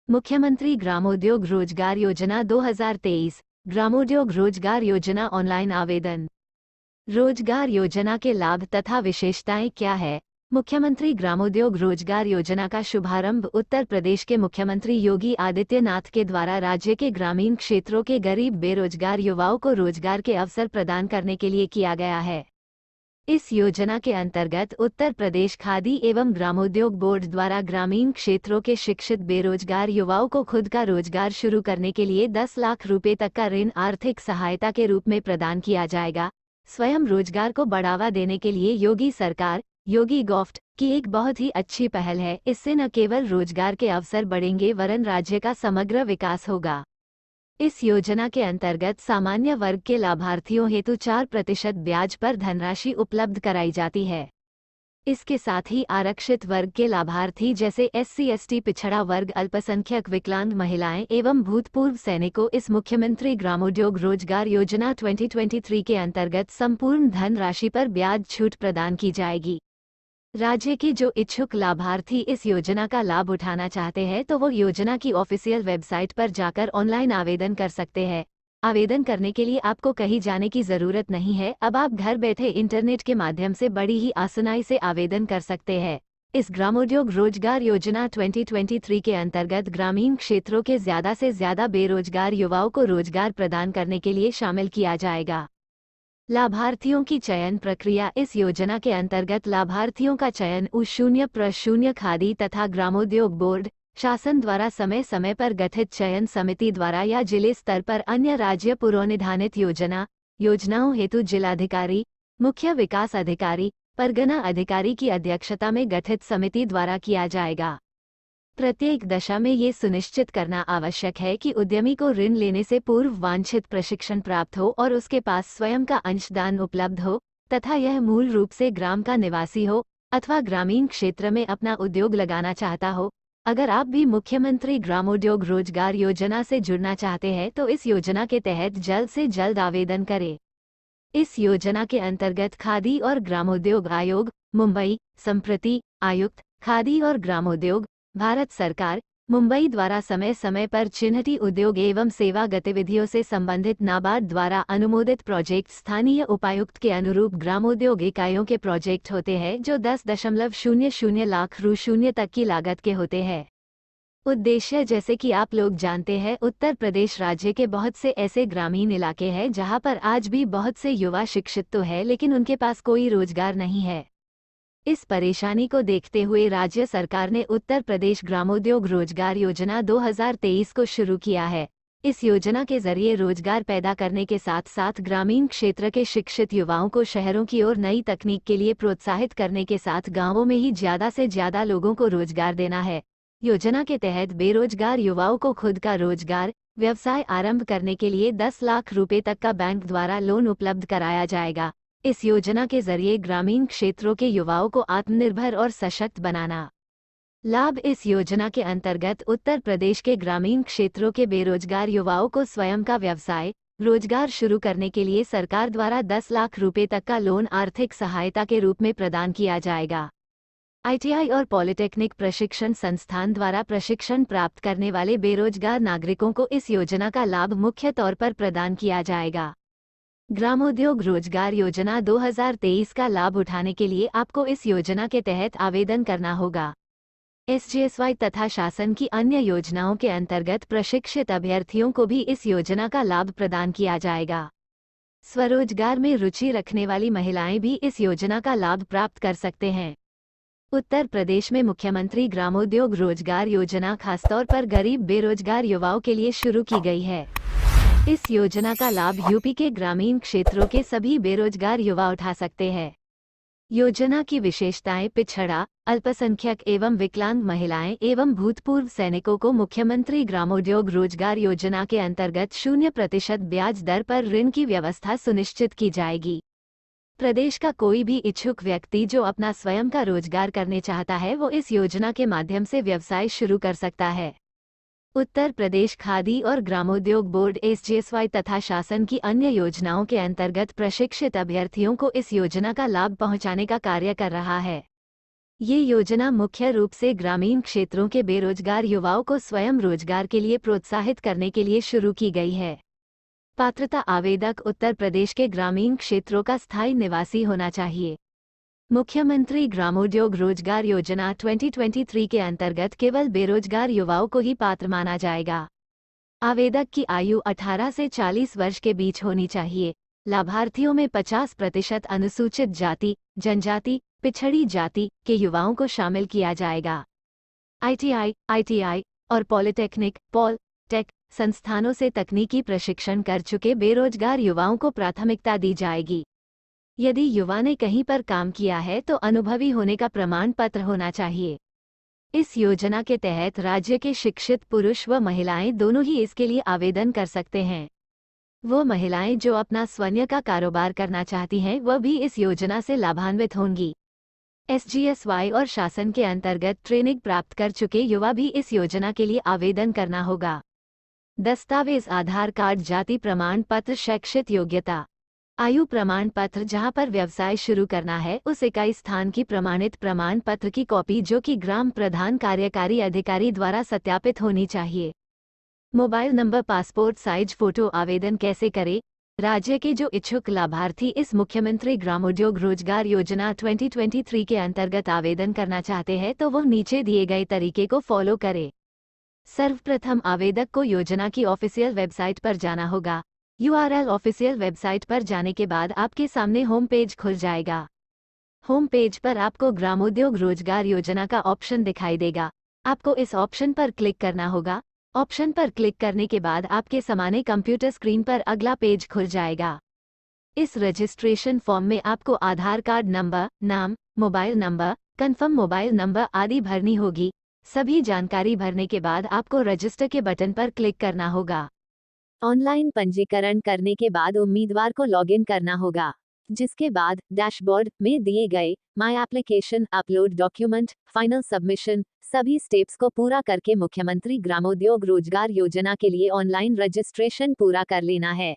मुख्यमंत्री ग्रामोद्योग रोजगार योजना 2023 ग्रामोद्योग रोजगार योजना ऑनलाइन आवेदन। रोजगार योजना के लाभ तथा विशेषताएं क्या है? मुख्यमंत्री ग्रामोद्योग रोजगार योजना का शुभारंभ उत्तर प्रदेश के मुख्यमंत्री योगी आदित्यनाथ के द्वारा राज्य के ग्रामीण क्षेत्रों के गरीब बेरोजगार युवाओं को रोजगार के अवसर प्रदान करने के लिए किया गया है। इस योजना के अंतर्गत उत्तर प्रदेश खादी एवं ग्रामोद्योग बोर्ड द्वारा ग्रामीण क्षेत्रों के शिक्षित बेरोजगार युवाओं को खुद का रोजगार शुरू करने के लिए 10 लाख रुपए तक का ऋण आर्थिक सहायता के रूप में प्रदान किया जाएगा। स्वयं रोजगार को बढ़ावा देने के लिए योगी सरकार योगी गॉफ्ट की एक बहुत ही अच्छी पहल है। इससे न केवल रोजगार के अवसर बढ़ेंगे वरन राज्य का समग्र विकास होगा। इस योजना के अंतर्गत सामान्य वर्ग के लाभार्थियों हेतु 4% ब्याज पर धनराशि उपलब्ध कराई जाती है। इसके साथ ही आरक्षित वर्ग के लाभार्थी जैसे SC ST पिछड़ा वर्ग अल्पसंख्यक विकलांग महिलाएं एवं भूतपूर्व सैनिकों इस मुख्यमंत्री ग्रामोद्योग रोजगार योजना 2023 के अंतर्गत संपूर्ण धनराशि पर ब्याज छूट प्रदान की जाएगी। राज्य के जो इच्छुक लाभार्थी इस योजना का लाभ उठाना चाहते हैं तो वो योजना की ऑफिशियल वेबसाइट पर जाकर ऑनलाइन आवेदन कर सकते हैं। आवेदन करने के लिए आपको कहीं जाने की जरूरत नहीं है। अब आप घर बैठे इंटरनेट के माध्यम से बड़ी ही आसानी से आवेदन कर सकते हैं। इस ग्रामोद्योग रोजगार योजना 2023 के अंतर्गत ग्रामीण क्षेत्रों के ज्यादा से ज्यादा बेरोजगार युवाओं को रोजगार प्रदान करने के लिए शामिल किया जाएगा। लाभार्थियों की चयन प्रक्रिया। इस योजना के अंतर्गत लाभार्थियों का चयन U0 खादी तथा ग्रामोद्योग बोर्ड शासन द्वारा समय समय पर गठित चयन समिति द्वारा या जिले स्तर पर अन्य राज्य पूर्वनिर्धारित योजनाओं हेतु जिलाधिकारी मुख्य विकास अधिकारी परगना अधिकारी की अध्यक्षता में गठित समिति द्वारा किया जाएगा। प्रत्येक दशा में ये सुनिश्चित करना आवश्यक है कि उद्यमी को ऋण लेने से पूर्व वांछित प्रशिक्षण प्राप्त हो और उसके पास स्वयं का अंशदान उपलब्ध हो तथा यह मूल रूप से ग्राम का निवासी हो अथवा ग्रामीण क्षेत्र में अपना उद्योग लगाना चाहता हो। अगर आप भी मुख्यमंत्री ग्रामोद्योग रोजगार योजना से जुड़ना चाहते हैं तो इस योजना के तहत जल्द से जल्द आवेदन करें। इस योजना के अंतर्गत खादी और ग्रामोद्योग आयोग मुंबई संप्रति आयुक्त खादी और ग्रामोद्योग भारत सरकार मुंबई द्वारा समय समय पर चिन्हित उद्योग एवं सेवा गतिविधियों से संबंधित नाबार्ड द्वारा अनुमोदित प्रोजेक्ट स्थानीय उपायुक्त के अनुरूप ग्रामोद्योग इकाइयों के प्रोजेक्ट होते हैं जो 10.00 लाख रु तक की लागत के होते हैं। उद्देश्य जैसे कि आप लोग जानते हैं उत्तर प्रदेश राज्य के बहुत से ऐसे ग्रामीण इलाके हैं जहां पर आज भी बहुत से युवा शिक्षित तो है लेकिन उनके पास कोई रोजगार नहीं है। इस परेशानी को देखते हुए राज्य सरकार ने उत्तर प्रदेश ग्रामोद्योग रोजगार योजना 2023 को शुरू किया है। इस योजना के जरिए रोजगार पैदा करने के साथ साथ ग्रामीण क्षेत्र के शिक्षित युवाओं को शहरों की ओर नई तकनीक के लिए प्रोत्साहित करने के साथ गांवों में ही ज्यादा से ज्यादा लोगों को रोजगार देना है। योजना के तहत बेरोजगार युवाओं को खुद का रोजगार व्यवसाय आरंभ करने के लिए 10 लाख रुपए तक का बैंक द्वारा लोन उपलब्ध कराया जाएगा। इस योजना के जरिए ग्रामीण क्षेत्रों के युवाओं को आत्मनिर्भर और सशक्त बनाना। लाभ। इस योजना के अंतर्गत उत्तर प्रदेश के ग्रामीण क्षेत्रों के बेरोजगार युवाओं को स्वयं का व्यवसाय रोजगार शुरू करने के लिए सरकार द्वारा 10 लाख रुपए तक का लोन आर्थिक सहायता के रूप में प्रदान किया जाएगा। ITI और पॉलिटेक्निक प्रशिक्षण संस्थान द्वारा प्रशिक्षण प्राप्त करने वाले बेरोजगार नागरिकों को इस योजना का लाभ मुख्य तौर पर प्रदान किया जाएगा। ग्रामोद्योग रोजगार योजना 2023 का लाभ उठाने के लिए आपको इस योजना के तहत आवेदन करना होगा। SGSY तथा शासन की अन्य योजनाओं के अंतर्गत प्रशिक्षित अभ्यर्थियों को भी इस योजना का लाभ प्रदान किया जाएगा। स्वरोजगार में रुचि रखने वाली महिलाएं भी इस योजना का लाभ प्राप्त कर सकते हैं। उत्तर प्रदेश में मुख्यमंत्री ग्रामोद्योग रोजगार योजना खासतौर पर गरीब बेरोजगार युवाओं के लिए शुरू की गई है। इस योजना का लाभ यूपी के ग्रामीण क्षेत्रों के सभी बेरोजगार युवा उठा सकते हैं। योजना की विशेषताएं। पिछड़ा अल्पसंख्यक एवं विकलांग महिलाएं एवं भूतपूर्व सैनिकों को मुख्यमंत्री ग्रामोद्योग रोजगार योजना के अंतर्गत 0% ब्याज दर पर ऋण की व्यवस्था सुनिश्चित की जाएगी। प्रदेश का कोई भी इच्छुक व्यक्ति जो अपना स्वयं का रोजगार करने चाहता है वो इस योजना के माध्यम से व्यवसाय शुरू कर सकता है। उत्तर प्रदेश खादी और ग्रामोद्योग बोर्ड SGSY तथा शासन की अन्य योजनाओं के अंतर्गत प्रशिक्षित अभ्यर्थियों को इस योजना का लाभ पहुंचाने का कार्य कर रहा है। ये योजना मुख्य रूप से ग्रामीण क्षेत्रों के बेरोजगार युवाओं को स्वयं रोजगार के लिए प्रोत्साहित करने के लिए शुरू की गई है। पात्रता आवेदक उत्तर प्रदेश के ग्रामीण क्षेत्रों का स्थायी निवासी होना चाहिए। मुख्यमंत्री ग्रामोद्योग रोजगार योजना 2023 के अंतर्गत केवल बेरोजगार युवाओं को ही पात्र माना जाएगा। आवेदक की आयु 18 से 40 वर्ष के बीच होनी चाहिए। लाभार्थियों में 50% अनुसूचित जाति, जनजाति, पिछड़ी जाति के युवाओं को शामिल किया जाएगा। आईटीआई और पॉलिटेक्निक टेक संस्थानों से तकनीकी प्रशिक्षण कर चुके बेरोजगार युवाओं को प्राथमिकता दी जाएगी। यदि युवा ने कहीं पर काम किया है तो अनुभवी होने का प्रमाण पत्र होना चाहिए। इस योजना के तहत राज्य के शिक्षित पुरुष व महिलाएं दोनों ही इसके लिए आवेदन कर सकते हैं। वो महिलाएं जो अपना स्वयं का कारोबार करना चाहती हैं वह भी इस योजना से लाभान्वित होंगी। SGSY और शासन के अंतर्गत ट्रेनिंग प्राप्त कर चुके युवा भी इस योजना के लिए आवेदन करना होगा। दस्तावेज आधार कार्ड, जाति प्रमाण पत्र, शैक्षिक योग्यता, आयु प्रमाण पत्र, जहां पर व्यवसाय शुरू करना है उस इकाई स्थान की प्रमाणित प्रमाण पत्र की कॉपी जो कि ग्राम प्रधान कार्यकारी अधिकारी द्वारा सत्यापित होनी चाहिए। Mobile number, passport size photo. आवेदन कैसे करें? राज्य के जो इच्छुक लाभार्थी इस मुख्यमंत्री ग्रामोद्योग रोजगार योजना 2023 के अंतर्गत आवेदन करना चाहते हैं तो वो नीचे दिए गए तरीके को फॉलो करें। सर्वप्रथम आवेदक को योजना की ऑफिशियल वेबसाइट पर जाना होगा। URL ऑफिशियल वेबसाइट पर जाने के बाद आपके सामने होम पेज खुल जाएगा। होम पेज पर आपको ग्रामोद्योग रोजगार योजना का ऑप्शन दिखाई देगा। आपको इस ऑप्शन पर क्लिक करना होगा। ऑप्शन पर क्लिक करने के बाद आपके सामने कंप्यूटर स्क्रीन पर अगला पेज खुल जाएगा। इस रजिस्ट्रेशन फॉर्म में आपको आधार कार्ड नंबर, नाम, mobile number, confirm mobile number आदि भरनी होगी। सभी जानकारी भरने के बाद आपको रजिस्टर के बटन पर क्लिक करना होगा। ऑनलाइन पंजीकरण करने के बाद उम्मीदवार को लॉगिन करना होगा, जिसके बाद डैशबोर्ड में दिए गए my application, upload document, final submission सभी स्टेप्स को पूरा करके मुख्यमंत्री ग्रामोद्योग रोजगार योजना के लिए ऑनलाइन रजिस्ट्रेशन पूरा कर लेना है।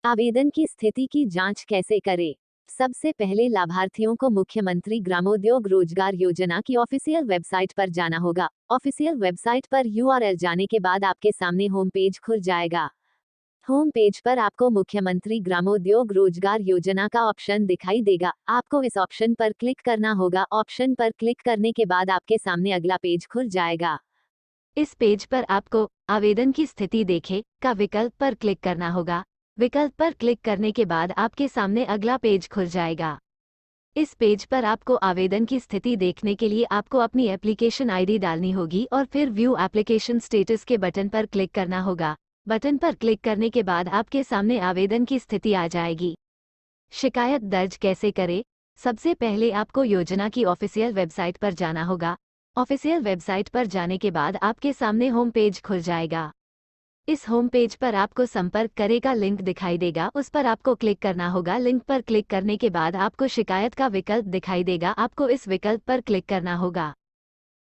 आवेदन की स्थिति की जांच कैसे करें? सबसे पहले लाभार्थियों को मुख्यमंत्री ग्रामोद्योग रोजगार योजना की ऑफिशियल वेबसाइट पर जाना होगा। ऑफिशियल वेबसाइट पर URL जाने के बाद आपके सामने होम पेज खुल जाएगा। होम पेज पर आपको मुख्यमंत्री ग्रामोद्योग रोजगार योजना का ऑप्शन दिखाई देगा। आपको इस ऑप्शन पर क्लिक करना होगा। ऑप्शन पर क्लिक करने के बाद आपके सामने अगला पेज खुल जाएगा। इस पेज पर आपको आवेदन की स्थिति देखें का विकल्प पर क्लिक करना होगा। विकल्प पर क्लिक करने के बाद आपके सामने अगला पेज खुल जाएगा। इस पेज पर आपको आवेदन की स्थिति देखने के लिए आपको अपनी एप्लीकेशन ID डालनी होगी और फिर व्यू एप्लीकेशन स्टेटस के बटन पर क्लिक करना होगा। बटन पर क्लिक करने के बाद आपके सामने आवेदन की स्थिति आ जाएगी। शिकायत दर्ज कैसे करें? सबसे पहले आपको योजना की ऑफिशियल वेबसाइट पर जाना होगा। ऑफिशियल वेबसाइट पर जाने के बाद आपके सामने होम पेज खुल जाएगा। इस होम पेज पर आपको संपर्क करें का लिंक दिखाई देगा, उस पर आपको क्लिक करना होगा। लिंक पर क्लिक करने के बाद आपको शिकायत का विकल्प दिखाई देगा। आपको इस विकल्प पर क्लिक करना होगा।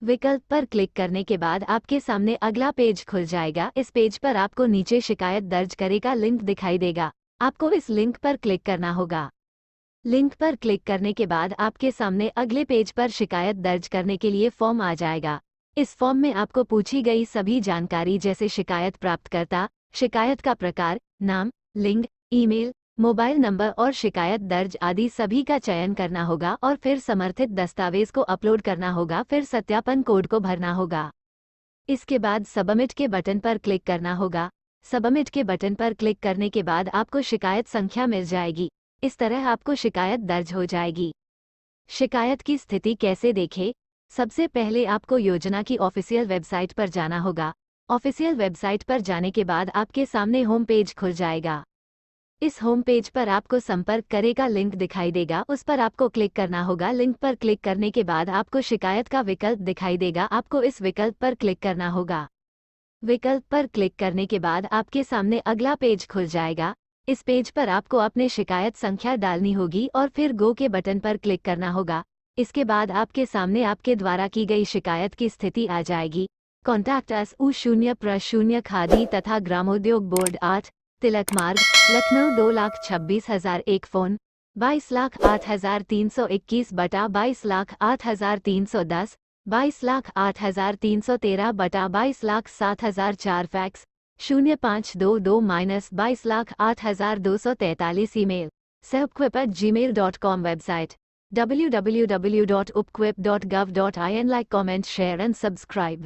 विकल्प पर क्लिक करने के बाद आपके सामने अगला पेज खुल जाएगा। इस पेज पर आपको नीचे शिकायत दर्ज करें का लिंक दिखाई देगा। आपको इस लिंक पर क्लिक करना होगा। लिंक पर क्लिक करने के बाद आपके सामने अगले पेज पर शिकायत दर्ज करने के लिए फॉर्म आ जाएगा। इस फॉर्म में आपको पूछी गई सभी जानकारी जैसे शिकायत प्राप्तकर्ता, शिकायत का प्रकार, नाम, लिंग, ईमेल, मोबाइल नंबर और शिकायत दर्ज आदि सभी का चयन करना होगा और फिर समर्थित दस्तावेज को अपलोड करना होगा। फिर सत्यापन कोड को भरना होगा। इसके बाद सबमिट के बटन पर क्लिक करना होगा। सबमिट के बटन पर क्लिक करने के बाद आपको शिकायत संख्या मिल जाएगी। इस तरह आपको शिकायत दर्ज हो जाएगी। शिकायत की स्थिति कैसे देखें? सबसे पहले आपको योजना की ऑफिशियल वेबसाइट पर जाना होगा। ऑफिशियल वेबसाइट पर जाने के बाद आपके सामने होम पेज खुल जाएगा। इस होम पेज पर आपको संपर्क करें का लिंक दिखाई देगा, उस पर आपको क्लिक करना होगा। लिंक पर क्लिक करने के बाद आपको शिकायत का विकल्प दिखाई देगा। आपको इस विकल्प पर क्लिक करना होगा। विकल्प पर क्लिक करने के बाद आपके सामने अगला पेज खुल जाएगा। इस पेज पर आपको अपने शिकायत संख्या डालनी होगी और फिर गो के बटन पर क्लिक करना होगा। इसके बाद आपके सामने आपके द्वारा की गई शिकायत की स्थिति आ जाएगी। कॉन्टैक्ट अस U0 खादी तथा ग्रामोद्योग बोर्ड 8 तिलक मार्ग, लखनऊ 2,26,001 फ़ोन 22,08,321 बटा 22,08,310, 22,08,313 बटा 22,07,004 fax 0522-22,08,243 email selfquip@gmail.com website www.upquip.gov.in like comment share and subscribe